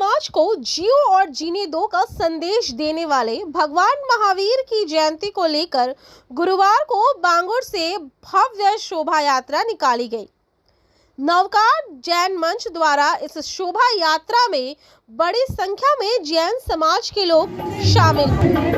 समाज को जियो और जीने दो का संदेश देने वाले भगवान महावीर की जयंती को लेकर गुरुवार को बांगुर से भव्य शोभा यात्रा निकाली गई। नवकार जैन मंच द्वारा इस शोभा यात्रा में बड़ी संख्या में जैन समाज के लोग शामिल हुए।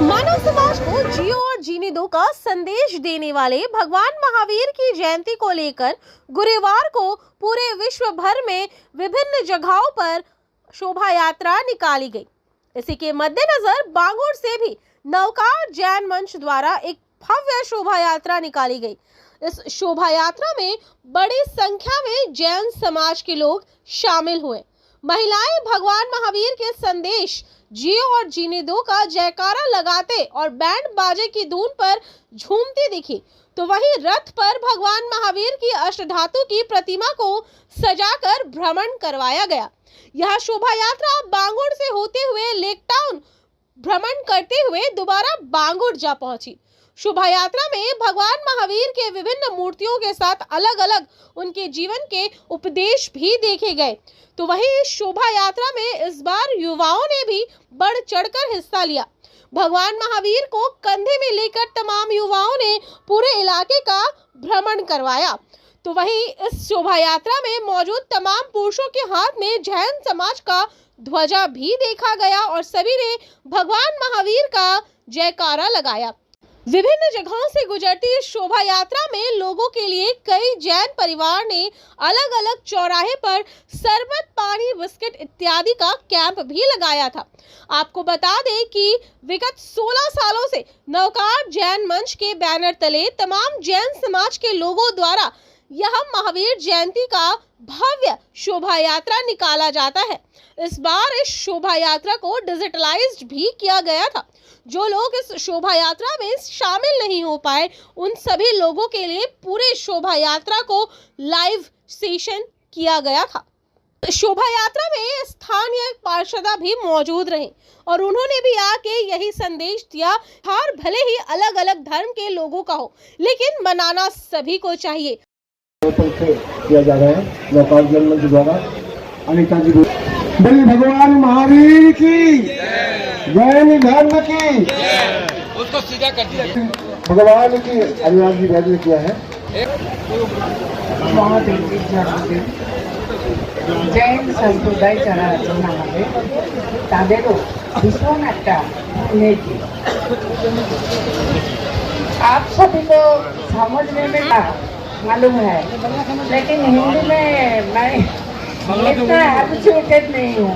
मानव समाज को जियो और जीने दो का संदेश देने वाले भगवान महावीर की जयंती को लेकर गुरुवार को पूरे विश्व भर में विभिन्न जगहों पर शोभा यात्रा निकाली गई। इसी के मद्देनजर बांगुर से भी नवकार जैन मंच द्वारा एक भव्य शोभा यात्रा निकाली गई। इस शोभा यात्रा में बड़ी संख्या में जैन समाज के लोग शामिल हुए। महिलाएं भगवान महावीर के संदेश जियो और जीने दो का जयकारा लगाते और बैंड बाजे की धुन पर झूमती दिखी, तो वहीं रथ पर भगवान महावीर की अष्टधातु की प्रतिमा को सजाकर भ्रमण करवाया गया। यह शोभा यात्रा बांगुर से होते हुए लेक टाउन भ्रमण करते हुए दोबारा बांगुर जा पहुंची। शोभा यात्रा में भगवान महावीर के विभिन्न मूर्तियों के साथ अलग अलग उनके जीवन के उपदेश भी देखे गए। तो वहीं इस शोभा यात्रा में इस बार युवाओं ने भी बढ़ चढ़कर हिस्सा लिया। भगवान महावीर को कंधे में लेकर तमाम युवाओं ने पूरे इलाके का भ्रमण करवाया। तो वहीं इस शोभा यात्रा में मौजूद तमाम पुरुषों के हाथ में जैन समाज का ध्वजा भी देखा गया और सभी ने भगवान महावीर का जयकारा लगाया। विभिन्न जगहों से गुजरती इस शोभा यात्रा में लोगों के लिए कई जैन परिवार ने अलग अलग चौराहे पर शरबत, पानी, बिस्किट इत्यादि का कैंप भी लगाया था। आपको बता दें कि विगत 16 सालों से नवकार जैन मंच के बैनर तले तमाम जैन समाज के लोगों द्वारा यह महावीर जयंती का भव्य शोभा यात्रा निकाला जाता है। इस बार इस शोभा यात्रा को डिजिटलाइज्ड भी किया गया था। जो लोग इस शोभा यात्रा में शामिल नहीं हो पाए, उन सभी लोगों के लिए पूरे शोभा यात्रा को लाइव सेशन किया गया था। शोभा यात्रा में स्थानीय पार्षद भी मौजूद रहे और उन्होंने भी आके यही संदेश दिया, हार भले ही अलग अलग धर्म के लोगों का हो, लेकिन मनाना सभी को चाहिए। किया जा रहा है नवकार जैन मंच द्वारा। अनिता जी बोलिए भगवान महावीर की, जैन धर्म की, उसको सीधा कर दीजिए। भगवान की अनुराग जी बैठने किया है। जैन संप्रदाय যারা আছেন আমাদের তাদেরও ভীষণ একটা नेकी। आप सभी को समझने में मालूम है, लेकिन हिंदी में मैं इतना हैबिचुएटेड नहीं हूँ।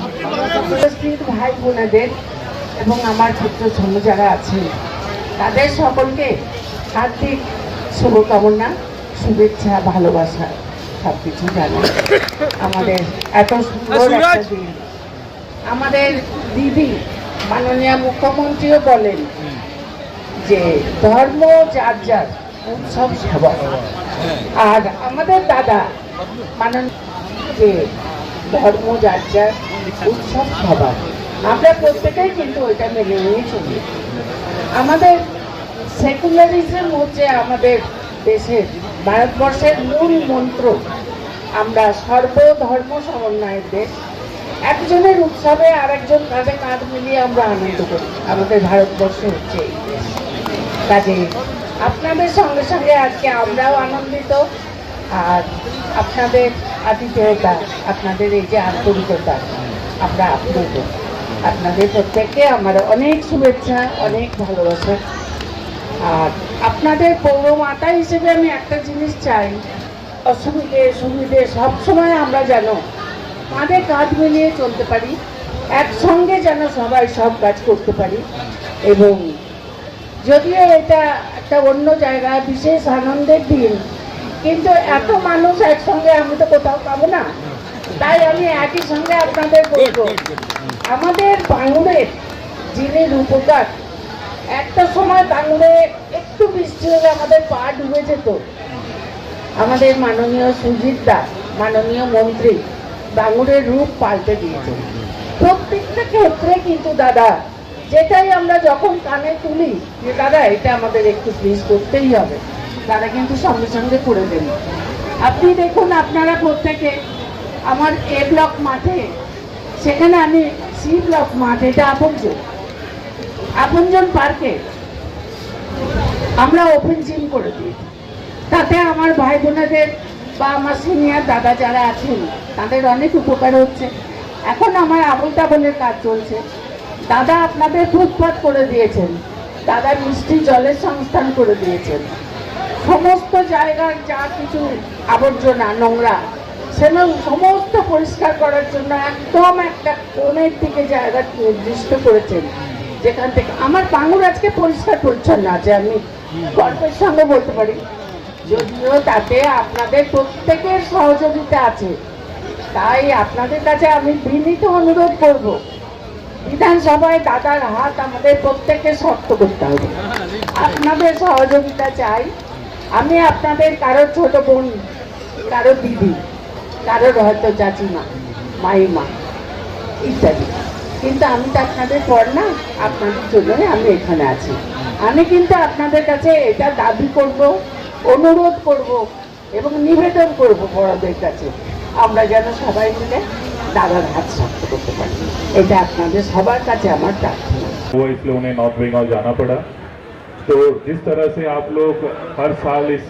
उपस्थित भाई বোনেদের এবং আমার ছোট্ট ছোট যারা আছেন তাদের সকলকে হার্দিক শুভকামনা, শুভেচ্ছা, ভালোবাসা সবকিছু জানাই। আমাদের এত সুন্দর একটা দিন, আমাদের দিদি মাননীয় মুখ্যমন্ত্রীও বলেন যে ধর্ম যার যার, উৎসব সবার। আর আমাদের দাদা মাননীয় ধর্ম যার যার, উৎসব সবার। আমরা প্রত্যেকেই কিন্তু ওইটা মেনে নিয়ে চলি। আমাদের সেকুলারিজম হচ্ছে আমাদের দেশের, ভারতবর্ষের মূল মন্ত্র। আমরা সর্বধর্ম সমন্বয়ের দেশ। একজনের উৎসবে আরেকজন কাঁধে কাঁধ মিলিয়ে আমরা আনন্দ করি। আমাদের ভারতবর্ষ হচ্ছে এই দেশ। কাজে আপনাদের সঙ্গে সঙ্গে আজকে আমরাও আনন্দিত। আর আপনাদের আতিথেয়তা, আপনাদের এই যে আন্তরিকতা, আমরা আপ্লুত। আপনাদের প্রত্যেককে আমার অনেক শুভেচ্ছা, অনেক ভালোবাসা। আর আপনাদের পৌরমাতা হিসেবে আমি একটা জিনিস চাই, অসুবিধে সুবিধে সবসময় আমরা যেন কাঁধে কাঁধ মিলিয়ে চলতে পারি, একসঙ্গে যেন সবাই সব কাজ করতে পারি। এবং যদিও এটা একটা অন্য জায়গায় বিশেষ আনন্দের দিন, কিন্তু এত মানুষ একসঙ্গে আমি তো কোথাও পাবো না। তাই আমি একই সঙ্গে আপনাদের বলবো, আমাদের বাংলার জিনের উপকার। একটা সময় বাংলায় একটু বৃষ্টি হলে আমাদের পা ডুবে যেত। আমাদের মাননীয় সুজিত দা, মাননীয় মন্ত্রী বাঙুরের রূপ পাল্টে দিয়েছে। প্রত্যেকটা ক্ষেত্রে কিন্তু দাদা যেটাই আমরা যখন কানে তুলি যে দাদা এটা আমাদের একটু প্লিজ করতেই হবে, দাদা কিন্তু সঙ্গে সঙ্গে করে দেন। আপনি দেখুন আপনারা প্রত্যেকে আমার এ ব্লক মাঠে, সেখানে আমি সি ব্লক মাঠ, এটা আপনজন পার্কে আমরা ওপেন জিম করে দিই। তাতে আমার ভাই বোনেদের বা আমার সিনিয়র দাদা যারা আছেন তাদের অনেক উপকার হচ্ছে। এখন আমার আবল তাবলের কাজ চলছে, দাদা আপনাদের ফুটপাত করে দিয়েছেন, দাদা মিষ্টি জলের সংস্থান করে দিয়েছেন। সমস্ত জায়গার যা কিছু আবর্জনা নোংরা সেগুলো সমস্ত পরিষ্কার করার জন্য একদম একটা কোণের দিকে জায়গা নির্দিষ্ট করেছেন, যেখান থেকে আমার বাঙুর আজকে পরিষ্কার পরিচ্ছন্ন আছে, আমি গল্পের সঙ্গে বলতে পারি। যদিও তাতে আপনাদের প্রত্যেকের সহযোগিতা আছে, তাই আপনাদের কাছে আমি বিনীত অনুরোধ করব, বিধানসভায় দাদার হাত আমাদের প্রত্যেককে শক্ত করতে হবে। আপনাদের সহযোগিতা চাই। আমি আপনাদের কারোর ছোট বোন, কারো দিদি, কারোর হয়তো চাচিমা, মাইমা ইত্যাদি, কিন্তু আমি তো আপনাদের পর না, আপনাদের জন্যই আমি এখানে আছি। আমি কিন্তু আপনাদের কাছে এটা দাবি করব, অনুরোধ করব এবং নিবেদন করব বড়দের কাছে, আমরা যেন সবাই মিলে দাদার হাত শক্ত করতে পারি। এটা আপনাদের সবার কাছে আমার প্রার্থনা। वो इसलिए उन्हें नॉर्थ बंगाल जाना पड़ा। तो जिस तरह से आप लोग हर साल इस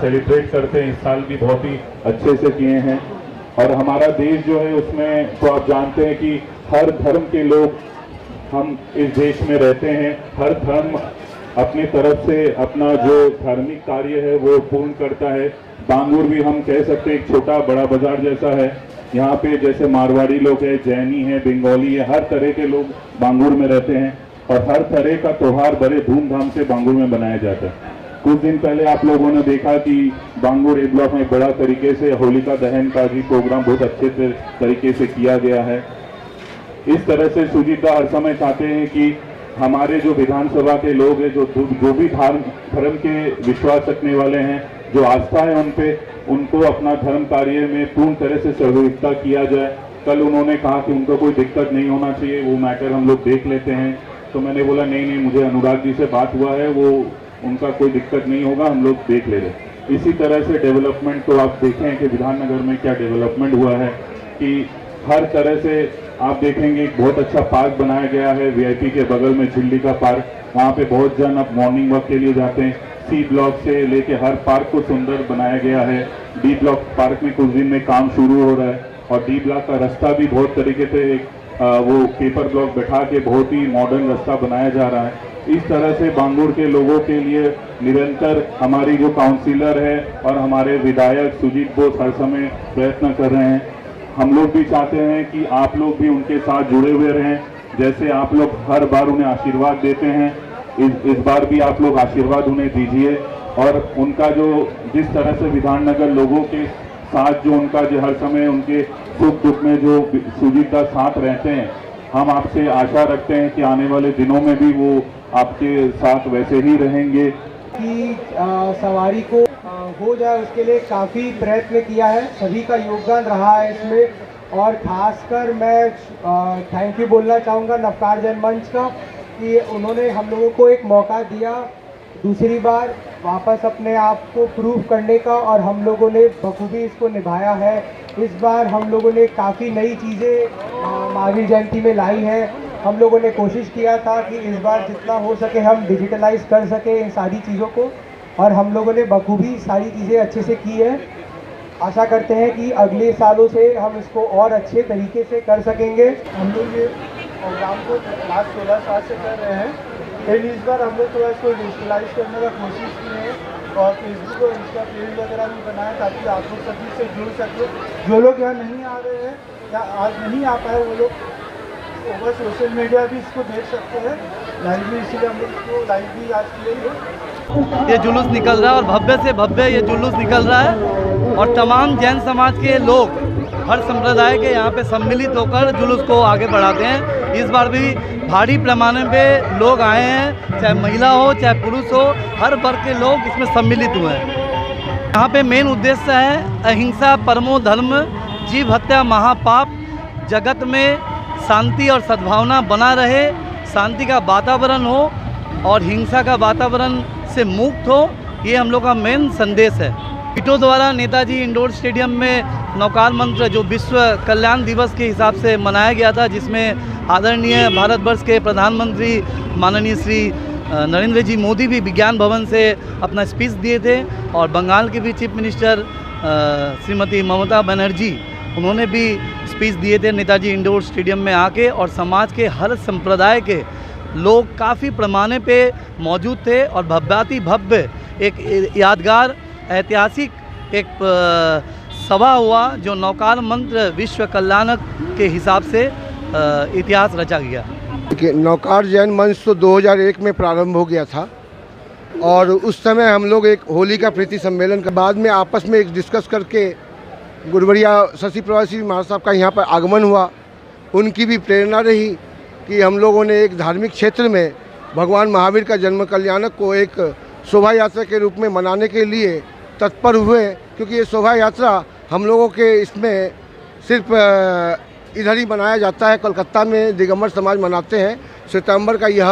सेलिब्रेट करते हैं, इस साल भी बहुत ही अच्छे से किए हैं। और हमारा देश जो है उसमें तो आप जानते हैं कि हर धर्म के लोग हम इस देश में रहते हैं। हर धर्म अपनी तरफ से अपना जो धार्मिक कार्य है वो पूर्ण करता है। बांगुर भी हम कह सकते हैं एक छोटा बड़ा बाजार जैसा है। यहाँ पे जैसे मारवाड़ी लोग हैं, जैनी है, बंगाली है, हर तरह के लोग बांगुर में रहते हैं और हर तरह का त्योहार बड़े धूमधाम से बांगुर में बनाया जाता है। कुछ दिन पहले आप लोगों ने देखा कि बांगुर ए ब्लॉक में बड़ा तरीके से होलिका दहन का भी प्रोग्राम बहुत अच्छे तरीके से किया गया है। इस तरह से सुजीता हर समय चाहते हैं कि हमारे जो विधानसभा के लोग हैं, जो भी धर्म के विश्वास रखने वाले हैं, जो आस्था है उन पे, उनको अपना धर्म कार्य में पूर्ण तरह से सहभागिता किया जाए। कल उन्होंने कहा कि उनको कोई दिक्कत नहीं होना चाहिए, वो मैटर हम लोग देख लेते हैं। तो मैंने बोला नहीं, मुझे अनुराग जी से बात हुआ है, वो उनका कोई दिक्कत नहीं होगा, हम लोग देख ले रहे। इसी तरह से डेवलपमेंट तो आप देखें कि विधाननगर में क्या डेवलपमेंट हुआ है कि हर तरह से आप देखेंगे बहुत अच्छा पार्क बनाया गया है वीआईपी के बगल में, झिल्ली का पार्क। वहाँ पे बहुत जन अब मॉर्निंग वॉक के लिए जाते हैं। सी ब्लॉक से लेके हर पार्क को सुंदर बनाया गया है। डी ब्लॉक पार्क में कुछ दिन में काम शुरू हो रहा है और डी ब्लॉक का रास्ता भी बहुत तरीके से वो पेपर ब्लॉक बैठा के बहुत ही मॉडर्न रास्ता बनाया जा रहा है। इस तरह से बांगुर के लोगों के लिए निरंतर हमारी जो काउंसिलर है और हमारे विधायक सुजीत बोस हर समय प्रयत्न कर रहे हैं। हम लोग भी चाहते हैं कि आप लोग भी उनके साथ जुड़े हुए रहें। जैसे आप लोग हर बार उन्हें आशीर्वाद देते हैं, इस बार भी आप लोग आशीर्वाद उन्हें दीजिए। और उनका जो जिस तरह से विधाननगर लोगों के साथ जो उनका जो हर समय उनके सुख दुख में जो सुजीत का साथ रहते हैं, हम आपसे आशा रखते हैं कि आने वाले दिनों में भी वो आपके साथ वैसे ही रहेंगे। कि सवारी को हो जाए उसके लिए काफ़ी प्रयत्न किया है, सभी का योगदान रहा है इसमें। और ख़ासकर मैं थैंक यू बोलना चाहूँगा नवकार जनमंच का कि उन्होंने हम लोगों को एक मौका दिया दूसरी बार वापस अपने आप को प्रूव करने का, और हम लोगों ने बखूबी इसको निभाया है। इस बार हम लोगों ने काफ़ी नई चीज़ें महावीर जयंती में लाई हैं। हम लोगों ने कोशिश किया था कि इस बार जितना हो सके हम डिजिटलाइज कर सके इन सारी चीज़ों को, और हम लोगों ने बखूबी सारी चीज़ें अच्छे से की है। आशा करते हैं कि अगले सालों से हम इसको और अच्छे तरीके से कर सकेंगे। हम लोग ये प्रोग्राम को लास्ट 16 साल से कर रहे हैं, लेकिन इस बार हम लोग थोड़ा इसको डिजिटलाइज करने का कोशिश की है और फेसबुक और इंस्टा पेज वगैरह भी बनाए ताकि आप लोग सभी से जुड़ सके। जो लोग यहाँ नहीं आ रहे हैं या आज नहीं आ पाए वो लोग ओवर सोशल मीडिया भी इसको देख सकते हैं लाइव भी, इसीलिए हम लोग इसको लाइव भी आज किए हैं। ये जुलूस निकल रहा है और भव्य से भव्य ये जुलूस निकल रहा है और तमाम जैन समाज के लोग हर संप्रदाय के यहाँ पे सम्मिलित होकर जुलूस को आगे बढ़ाते हैं। इस बार भी भारी पैमाने पे लोग आए हैं, चाहे महिला हो चाहे पुरुष हो, हर वर्ग के लोग इसमें सम्मिलित हुए हैं। यहाँ पे मेन उद्देश्य है अहिंसा परमो धर्म, जीव हत्या महापाप, जगत में शांति और सद्भावना बना रहे, शांति का वातावरण हो और हिंसा का वातावरण से मुक्त हो, ये हम लोग का मेन संदेश है। ईटो द्वारा नेताजी इंडोर स्टेडियम में नौकार मंत्र जो विश्व कल्याण दिवस के हिसाब से मनाया गया था, जिसमें आदरणीय भारतवर्ष के प्रधानमंत्री माननीय श्री नरेंद्र जी मोदी भी विज्ञान भवन से अपना स्पीच दिए थे और बंगाल के भी चीफ मिनिस्टर श्रीमती ममता बनर्जी, उन्होंने भी स्पीच दिए थे नेताजी इंडोर स्टेडियम में आके, और समाज के हर संप्रदाय के लोग काफ़ी पैमाने पे मौजूद थे और भव्याति भव्य एक यादगार ऐतिहासिक एक सभा हुआ जो नौकार मंत्र विश्व कल्याणक के हिसाब से इतिहास रचा गया। नौकार जैन मंच तो 2001 में प्रारंभ हो गया था और उस समय हम लोग एक होली का प्रीति सम्मेलन के बाद में आपस में एक डिस्कस करके गुरुवरिया शशि प्रवासी महाराज साहब का यहाँ पर आगमन हुआ। उनकी भी प्रेरणा रही कि हम लोगों ने एक धार्मिक क्षेत्र में भगवान महावीर का जन्म कल्याणक को एक शोभा यात्रा के रूप में मनाने के लिए तत्पर हुए, क्योंकि ये शोभा यात्रा हम लोगों के इसमें सिर्फ इधर ही मनाया जाता है। कोलकाता में दिगंबर समाज मनाते हैं। सितंबर का यह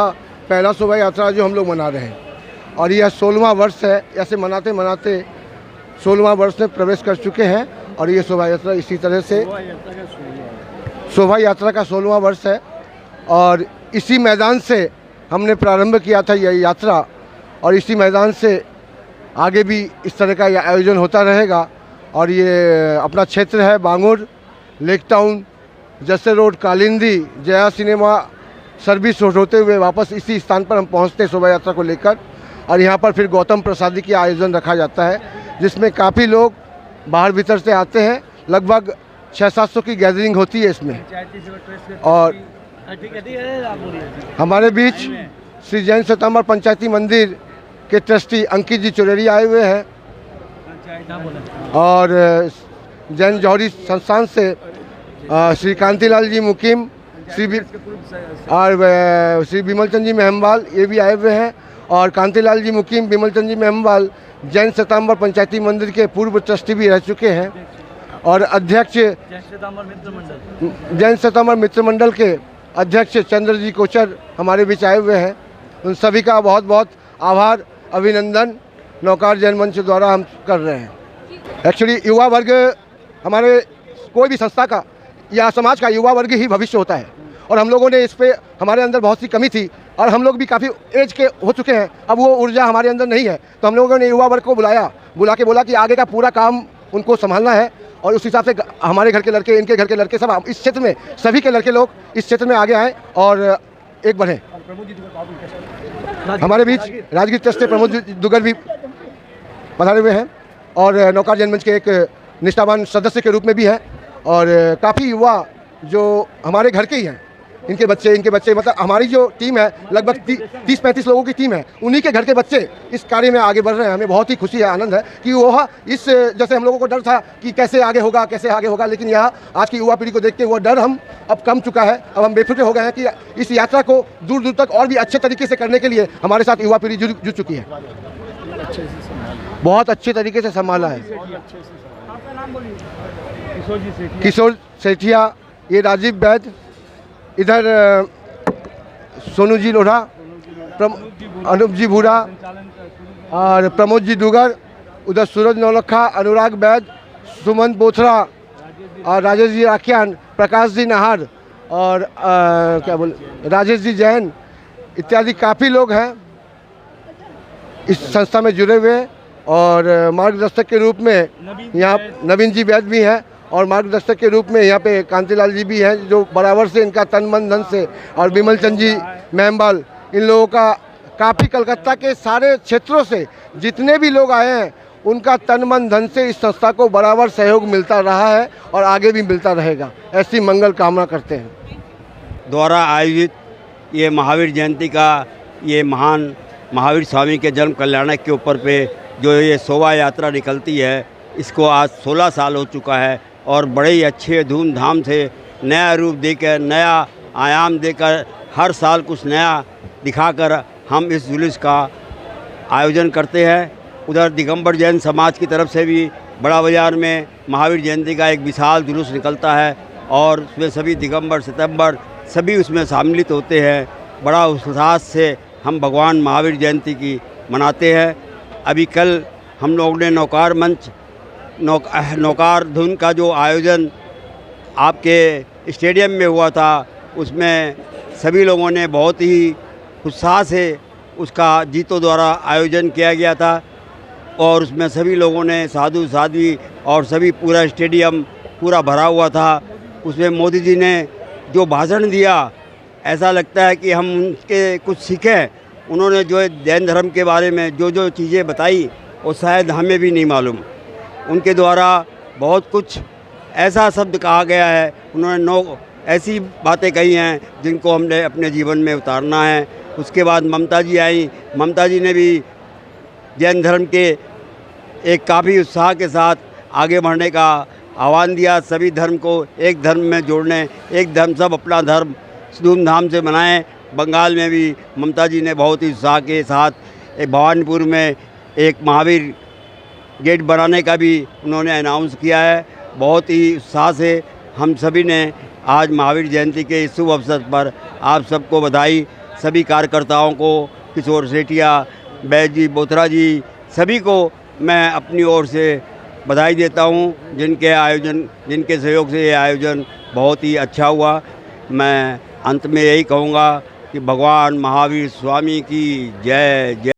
पहला शोभा यात्रा जो हम लोग मना रहे हैं और यह 16वां वर्ष है। ऐसे मनाते मनाते 16वां वर्ष में प्रवेश कर चुके हैं और ये शोभा यात्रा इसी तरह से शोभा यात्रा का 16वां वर्ष है और इसी मैदान से हमने प्रारंभ किया था यह यात्रा और इसी मैदान से आगे भी इस तरह का यह आयोजन होता रहेगा। और ये अपना क्षेत्र है Bangur, Lake Town, Jessore Road, Kalindi, Jaya cinema service road होते हुए वापस इसी स्थान पर हम पहुंचते शोभा यात्रा को लेकर और यहाँ पर फिर गौतम प्रसादी की आयोजन रखा जाता है, जिसमें काफ़ी लोग बाहर भीतर से आते हैं। लगभग 600-700 की गैदरिंग होती है इसमें। और हमारे बीच श्री जैन श्वेतांबर पंचायती मंदिर के ट्रस्टी अंकित जी चौरेरी आए हुए हैं और जैन जौहरी संस्थान से श्री कांतिलाल जी मुकीम, श्री विमल चंद जी मेहमवाल ये भी आए हुए हैं और कांतिलाल जी मुकीम, विमल चंद जी मेहमवाल जैन श्वेतांबर पंचायती मंदिर के पूर्व ट्रस्टी भी रह चुके हैं और अध्यक्ष जैन श्वेतांबर मित्र मंडल के अध्यक्ष चंद्र जी कोचर हमारे बीच आए हुए हैं। उन सभी का बहुत बहुत आभार, अभिनंदन नौकार जैन मंच द्वारा हम कर रहे हैं। एक्चुअली युवा वर्ग हमारे कोई भी संस्था का या समाज का युवा वर्ग ही भविष्य होता है और हम लोगों ने इस पे हमारे अंदर बहुत सी कमी थी और हम लोग भी काफ़ी एज के हो चुके हैं, अब वो ऊर्जा हमारे अंदर नहीं है, तो हम लोगों ने युवा वर्ग को बुला के बोला कि आगे का पूरा काम उनको संभालना है और उस हिसाब से हमारे घर के लड़के, इनके घर के लड़के, सब इस क्षेत्र में सभी के लड़के लोग इस क्षेत्र में आगे आए और एक बढ़े। हमारे बीच राजगीर ट्रस्ट से प्रमोद जी दुगर भी पधारे हुए हैं और नौकार जैन मंच के एक निष्ठावान सदस्य के रूप में भी हैं और काफ़ी युवा जो हमारे घर के ही हैं, इनके बच्चे मतलब हमारी जो टीम है लगभग 30-35 लोगों की टीम है, उन्हीं के घर के बच्चे इस कार्य में आगे बढ़ रहे हैं। हमें बहुत ही खुशी है, आनंद है कि वह इस जैसे हम लोगों को डर था कि कैसे आगे होगा, लेकिन यह आज की युवा पीढ़ी को देखते हुए डर हम अब कम चुका है। अब हम बेफिक्र हो गए हैं कि इस यात्रा को दूर दूर तक और भी अच्छे तरीके से करने के लिए हमारे साथ युवा पीढ़ी जुड़ चुकी है। बहुत अच्छे तरीके से संभाला है। किशोर सेठिया, ये राजीव वैद्य, इधर सोनू जी लोढ़ा, अनूप जी भूरा और प्रमोद जी दुगर, उधर सूरज नौलखा, अनुराग वैद्य, सुमन बोथरा और राजेश जी राखियान, प्रकाश जी नाहर और राजेश जी जैन इत्यादि काफ़ी लोग हैं इस संस्था में जुड़े हुए और मार्गदर्शक के रूप में यहाँ नवीन जी वैद्य भी हैं और मार्गदर्शक के रूप में यहाँ पे कांतिलाल जी भी हैं जो बराबर से इनका तन मन धन से, और विमल चंद जी मेहमवाल, इन लोगों का काफ़ी कलकत्ता के सारे क्षेत्रों से जितने भी लोग आए हैं उनका तन मन धन से इस संस्था को बराबर सहयोग मिलता रहा है और आगे भी मिलता रहेगा, ऐसी मंगल कामना करते हैं। द्वारा आयोजित ये महावीर जयंती का ये महान महावीर स्वामी के जन्म कल्याणक के ऊपर पे जो ये शोभा यात्रा निकलती है, इसको आज 16 साल हो चुका है और बड़े ही अच्छे धूमधाम से नया रूप देकर, नया आयाम देकर, हर साल कुछ नया दिखाकर हम इस जुलूस का आयोजन करते हैं। उधर दिगंबर जैन समाज की तरफ से भी बड़ा बाज़ार में महावीर जयंती का एक विशाल जुलूस निकलता है और उसमें सभी दिगंबर सितंबर सभी उसमें सम्मिलित होते हैं। बड़ा उत्साह से हम भगवान महावीर जयंती की मनाते हैं। अभी कल हम लोगों ने नौकार मंच नौकार धुन का जो आयोजन आपके स्टेडियम में हुआ था, उसमें सभी लोगों ने बहुत ही उत्साह से उसका जीतों द्वारा आयोजन किया गया था और उसमें सभी लोगों ने साधु साध्वी और सभी पूरा स्टेडियम पूरा भरा हुआ था। उसमें मोदी जी ने जो भाषण दिया, ऐसा लगता है कि हम उनके कुछ सीखें। उन्होंने जो जैन धर्म के बारे में जो चीज़ें बताई वो शायद हमें भी नहीं मालूम। उनके द्वारा बहुत कुछ ऐसा शब्द कहा गया है, उन्होंने ऐसी बातें कही हैं जिनको हमने अपने जीवन में उतारना है। उसके बाद ममता जी आई। ममता जी ने भी जैन धर्म के एक काफ़ी उत्साह के साथ आगे बढ़ने का आह्वान दिया। सभी धर्म को एक धर्म में जोड़ने, एक धर्म सब अपना धर्म धूमधाम से मनाएं। बंगाल में भी ममता जी ने बहुत ही उत्साह के साथ एक भवानीपुर में एक महावीर गेट बनाने का भी उन्होंने अनाउंस किया है। बहुत ही उत्साह से हम सभी ने आज महावीर जयंती के इस शुभ अवसर पर आप सबको बधाई। सभी कार्यकर्ताओं को, किशोर सेठिया, बैज जी, बोथरा जी, सभी को मैं अपनी ओर से बधाई देता हूं, जिनके सहयोग से ये आयोजन बहुत ही अच्छा हुआ। मैं अंत में यही कहूँगा कि भगवान महावीर स्वामी की जय जय।